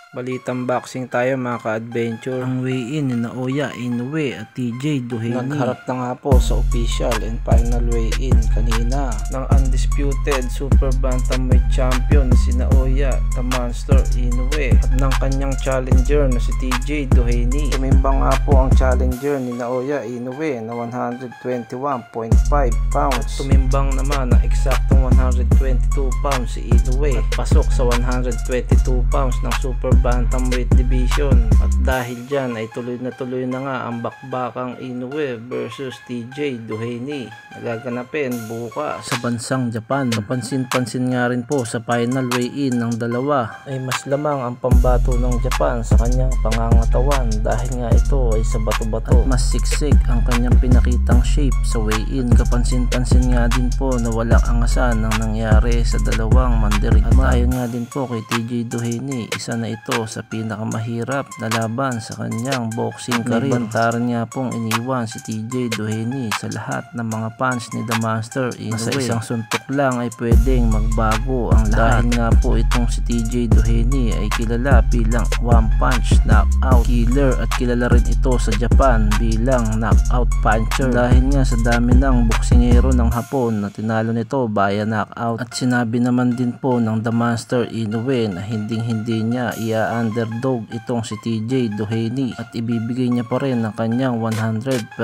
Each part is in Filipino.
Balitang boxing tayo mga ka-adventure. Ang weigh-in ni Naoya Inoue at TJ Doheny nagharap na nga po sa official and final weigh-in kanina ng undisputed super bantamweight champion na si Naoya the Monster Inoue at ng kanyang challenger na si TJ Doheny. Tumimbang nga po ang challenger ni Naoya Inoue na 121.5 pounds. Tumimbang naman na eksaktong 122 pounds si Inoue at pasok sa 122 pounds ng super bantamweight division. At dahil dyan ay tuloy na nga ang bakbakang Inoue versus TJ Doheny na gaganapin bukas sa bansang Japan. Kapansin-pansin nga rin po sa final weigh-in ng dalawa ay mas lamang ang pambato ng Japan sa kanyang pangangatawan dahil nga ito ay sa bato-bato at mas siksik ang kanyang pinakitang shape sa weigh-in. Kapansin-pansin nga din po na walang angasan ng nangyari sa dalawang mandirigma. At ayon nga din po kay TJ Doheny, isa na ito sa pinakamahirap na laban sa kanyang boxing career. Bantaran nga pong iniwan si TJ Doheny sa lahat ng mga fans ni The Monster Inoue. Sa isang suntok lang ay pwedeng magbago ang lahat. Dahil nga po itong si TJ Doheny ay kilala bilang one punch knockout killer at kilala rin ito sa Japan bilang knockout puncher dahil nga sa dami ng boksingero ng Hapon na tinalo nito via knockout. At sinabi naman din po ng The Monster Inoue na hindi niya underdog itong si TJ Doheny at ibibigay niya pa rin ang kanyang 100%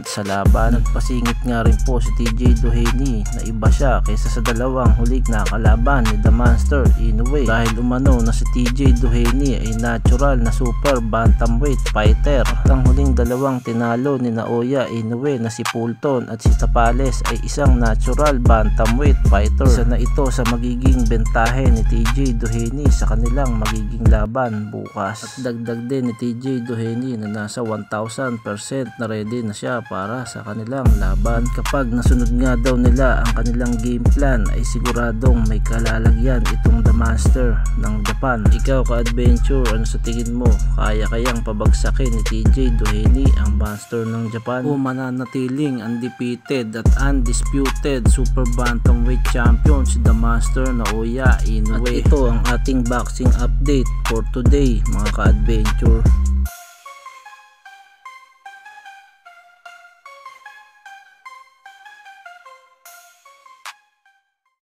sa laban. Nagpasingit nga rin po si TJ Doheny na iba siya kaysa sa dalawang huling nakalaban ni The Monster Inoue dahil umano na si TJ Doheny ay natural na super bantamweight fighter at ang huling dalawang tinalo ni Naoya Inoue na si Fulton at si Tapales ay isang natural bantamweight fighter. Isa na ito sa magiging bentahe ni TJ Doheny sa kanilang magiging laban bukas. At dagdag din ni TJ Doheny na nasa 1000% na ready na siya para sa kanilang laban. Kapag nasunod nga daw nila ang kanilang game plan ay siguradong may kalalagyan itong The Master ng Japan. Ikaw ka-adventure, ano sa tingin mo? Kaya kayang pabagsakin ni TJ Doheny ang Master ng Japan o mananatiling undefeated at undisputed super bantamweight champion si The Master Naoya Inoue? At ito ang ating boxing update for today mga ka-adventure.